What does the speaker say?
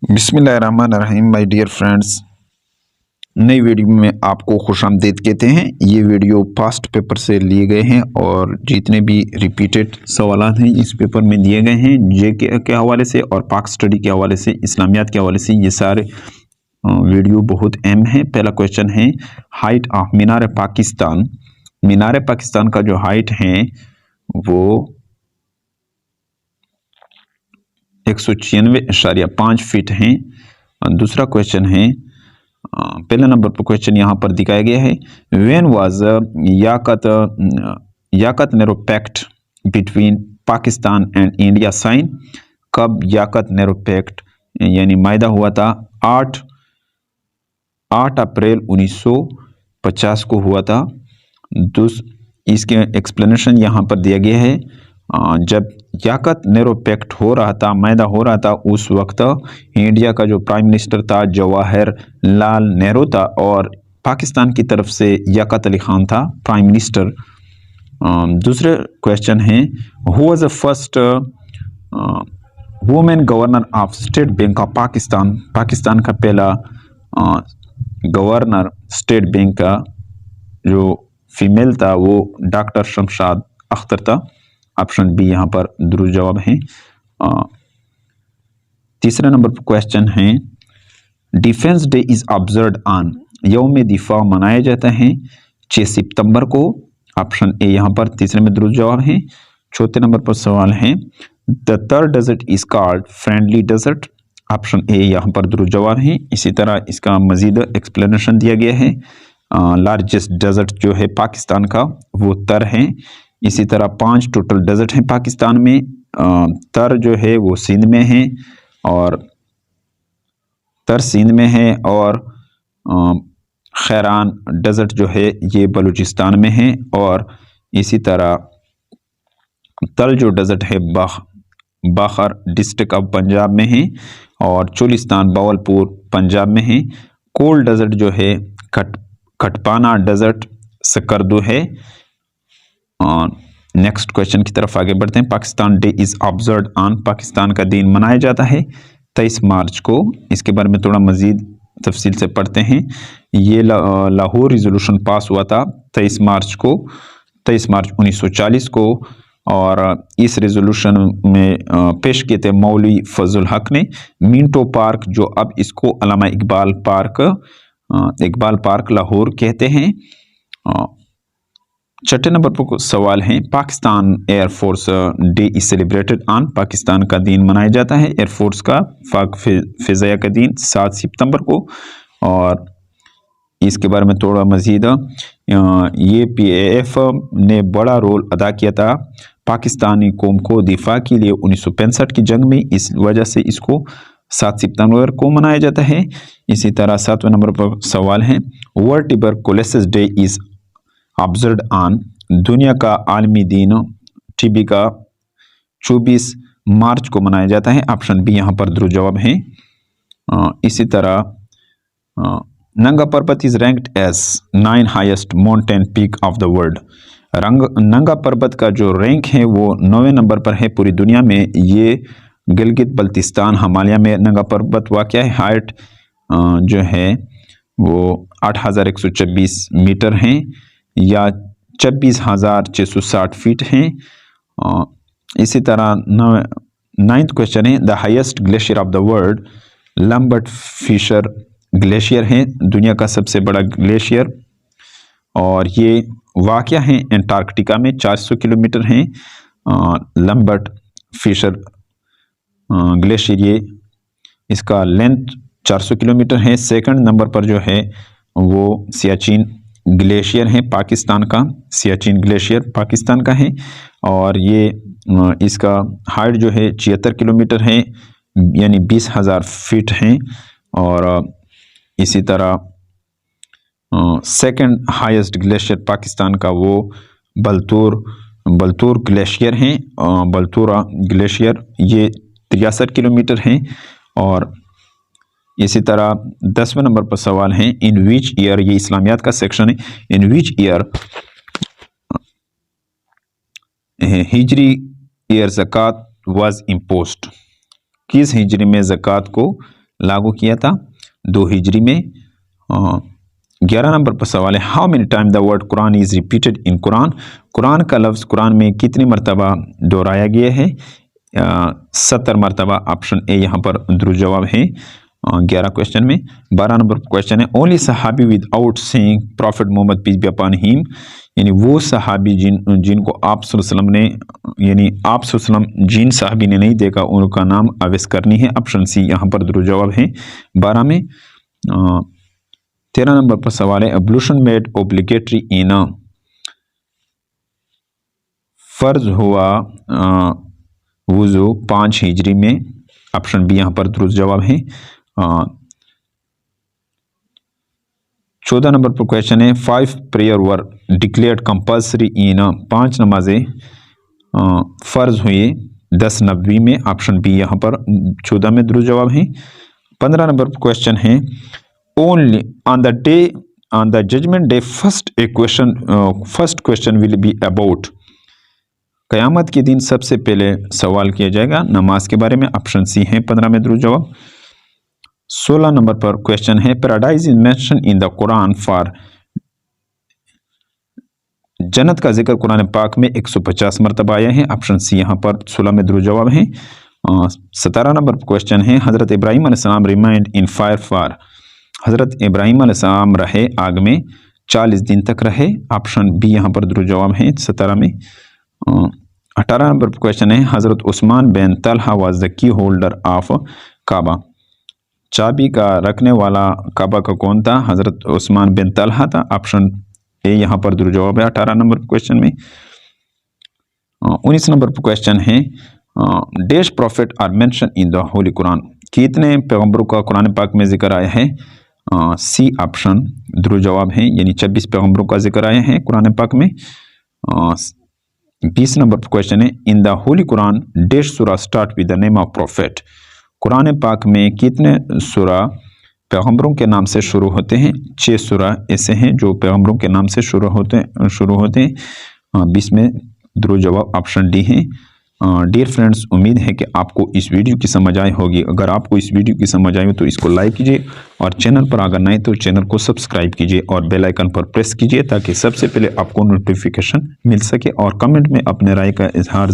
बिस्मिल्लाहिर्रहमानिर्रहीम my dear friends, नई video में आपको खुशामदीद कहते हैं। ये वीडियो पास्ट पेपर से लिए गए हैं और जितने भी रिपीटेड सवालात हैं इस पेपर में दिए गए हैं जेके के हवाले से और पाक स्टडी के हवाले से, इस्लामियात के हवाले से। ये सारे वीडियो बहुत अहम है। पहला क्वेश्चन है, हाइट ऑफ मीनार पाकिस्तान। मीनार पाकिस्तान का जो हाइट है वो 196.5 फीट हैं। दूसरा क्वेश्चन है, पहले नंबर पर क्वेश्चन यहाँ पर दिखाया गया है, when was Liaquat Nehru pact between Pakistan and India sign. कब याकत नेहरू पैक्ट यानी मायदा हुआ था? 8 अप्रैल 1950 को हुआ था। इसके एक्सप्लेनेशन यहाँ पर दिया गया है। जब याकत नेहरू पैक्ट हो रहा था, मायदा हो रहा था, उस वक्त इंडिया का जो प्राइम मिनिस्टर था जवाहरलाल नेहरू था और पाकिस्तान की तरफ से याकत अली खान था प्राइम मिनिस्टर। दूसरे क्वेश्चन है, who was the first women governor of state bank of Pakistan. Pakistan का पहला गवर्नर स्टेट बैंक का जो फीमेल था वो डॉक्टर शमशाद अख्तर था। ऑप्शन बी यहाँ पर दुरुस्त जवाब है। तीसरे नंबर पर क्वेश्चन है, defence day is observed on. यौम दिफा मनाया जाता है 6 सितंबर को। ऑप्शन ए यहाँ पर तीसरे में दुरुस्त जवाब है। चौथे नंबर पर सवाल है, the third desert is called friendly desert. Option A यहाँ पर दुरुस्त जवाब है। इसी तरह इसका मजीद एक्सप्लेनेशन दिया गया है। लार्जेस्ट डेजर्ट जो है पाकिस्तान का वो तर है। इसी तरह 5 टोटल डेजर्ट हैं पाकिस्तान में। तर जो है वो सिंध में है और तर सिंध में है और खैरान डेजर्ट जो है ये बलूचिस्तान में है और इसी तरह तल जो डेजर्ट है बाखर डिस्ट्रिक्ट ऑफ पंजाब में है और चोलिस्तान बावलपुर पंजाब में है। कोल्ड डेजर्ट जो है कटपाना डेजर्ट सकरदू है। नेक्स्ट क्वेश्चन की तरफ आगे बढ़ते हैं। Pakistan day is observed on. Pakistan का दिन मनाया जाता है 23 मार्च को। इसके बारे में थोड़ा मजीद तफसील से पढ़ते हैं। ये लाहौर रिजोल्यूशन पास हुआ था 23 मार्च को, 23 मार्च 1940 को और इस रेजोल्यूशन में पेश किए थे मौलवी फजल हक ने। मिंटो पार्क जो अब इसको अल्लामा इकबाल पार्क लाहौर कहते हैं। छठे नंबर पर सवाल है, Pakistan air force day is celebrated on. Pakistan का दिन मनाया जाता है एयरफोर्स का, पाक फिजाया का दिन 7 सितंबर को। और इसके बारे में थोड़ा मजीद, ये PAF ने बड़ा रोल अदा किया था पाकिस्तानी कौम को दिफा के लिए 1965 की जंग में, इस वजह से इसको 7 सितंबर को मनाया जाता है। इसी तरह 7वें नंबर पर सवाल है, world tuberculosis day is observed on. दुनिया का आलमी दिन टीबी का 24 मार्च को मनाया जाता है। ऑप्शन बी यहाँ पर दुरुस्त जवाब है। इसी तरह Nanga Parbat is ranked as 9 highest mountain peak of the world. Nanga Parbat का जो रैंक है वो 9वें नंबर पर है पूरी दुनिया में। ये गिलगित बल्तिस्तान हिमालय में नंगा पर्वत वाक़ है। हाइट जो है वो 8126 मीटर हैं या 26,660 फीट हैं। इसी तरह 9th क्वेश्चन है, the highest glacier of the world Lambert Fisher glacier है दुनिया का सबसे बड़ा ग्लेशियर और ये वाक़या है एंटार्क्टिका में, 400 किलोमीटर हैं। लंबर्ट फिशर ग्लेशियर ये इसका लेंथ 400 किलोमीटर है। सेकंड नंबर पर जो है वो सियाचिन ग्लेशियर है पाकिस्तान का। सियाचिन ग्लेशियर पाकिस्तान का है और ये इसका हाइट जो है 76 किलोमीटर है यानी 20,000 फीट हैं। और इसी तरह सेकंड हाईएस्ट ग्लेशियर पाकिस्तान का वो बलतूर ग्लेशियर हैं। बलतूरा ग्लेशियर ये 63 किलोमीटर हैं। और इसी तरह 10वें नंबर पर सवाल है, इन विच ईयर, ये इस्लामियात का सेक्शन है, इन विच ईयर हिजरी ईयर ज़कात वाज इम्पोज्ड। किस हिजरी में ज़कात को लागू किया था? 2 हिजरी में। 11 नंबर पर सवाल है, how many time the word Quran is repeated in Quran? Quran का लफ्ज़ कुरान में कितनी मरतबा दोहराया गया है? 70 मरतबा। ऑप्शन ए यहाँ पर दुरुस्त जवाब है 11 क्वेश्चन में। 12 नंबर क्वेश्चन है, only Sahabi without seeing prophet Muhammad peace be upon him, यानी वो सहाबी जिनको आप सल्लल्लाहु अलैहि वसल्लम ने, यानी आप सल्लल्लाहु अलैहि वसल्लम जिन सहाबी ने नहीं देखा उनका नाम अवैस करनी है। ऑप्शन सी यहाँ पर दुरुस्त जवाब है 12 में। 13 नंबर पर सवाल है, एब्लूशन मेड ओब्लिगेटरी इन, फर्ज हुआ वुजू 5 हिजरी में। ऑप्शन बी यहाँ पर दुरुस्त जवाब है। 14 नंबर पर क्वेश्चन है, 5 प्रेयर वर डिक्लेयर्ड कंपल्सरी इन, 5 नमाजें फर्ज हुए 10 नबवी में। ऑप्शन बी यहाँ पर 14 में दुरुस्त जवाब है। 15 नंबर पर क्वेश्चन है, only on the judgement day first question will be about, क़यामत के दिन सबसे पहले सवाल किया जाएगा नमाज के बारे में। ऑप्शन सी है 15 में दुरुस्त जवाब। 16 नंबर पर क्वेश्चन है, paradise is mention in the Quran for, जन्नत का जिक्र कुरान पाक में 150 मरतबा आया है। ऑप्शन सी यहाँ पर 16 में दुरुस्त जवाब है। 17 नंबर पर क्वेश्चन है, हज़रत इब्राहीम अलैहिस्सलाम रिमाइंड इन फायर फॉर, हज़रत इब्राहीम अलैहिस्सलाम रहे आग में 40 दिन तक रहे। ऑप्शन बी यहाँ पर दुरुस्त जवाब है 17 में। 18 नंबर पर क्वेश्चन है, हज़रत उस्मान बिन तलहा was the key holder of काबा, चाबी का रखने वाला काबा का कौन था? हज़रत उस्मान बिन तलहा था। ऑप्शन ए यहाँ पर दुरुस्त जवाब है 18 नंबर पर क्वेश्चन में। 19 नंबर पर क्वेश्चन है, dash prophet are mention in the holy Quran, कितने पैगम्बरों का कुरान पाक में जिक्र आया है? सी ऑप्शन दुरुस्त जवाब है, यानी 26 पैगम्बरों का जिक्र आया है कुरान पाक में। 20 नंबर पर क्वेश्चन है, इन द होली कुरान डैश सूरा start with the name of prophet, कुरान पाक में कितने सूरा पैगम्बरों के नाम से शुरू होते हैं? 6 सूरा ऐसे हैं जो पैगम्बरों के नाम से शुरू होते हैं। 20 में दुरुस्त जवाब ऑप्शन डी है। डियर फ्रेंड्स, उम्मीद है कि आपको इस वीडियो की समझ आई होगी। अगर आपको इस वीडियो की समझ आई हो तो इसको लाइक कीजिए और चैनल पर अगर नए तो चैनल को सब्सक्राइब कीजिए और बेल आइकन पर प्रेस कीजिए ताकि सबसे पहले आपको नोटिफिकेशन मिल सके, और कमेंट में अपने राय का इजहार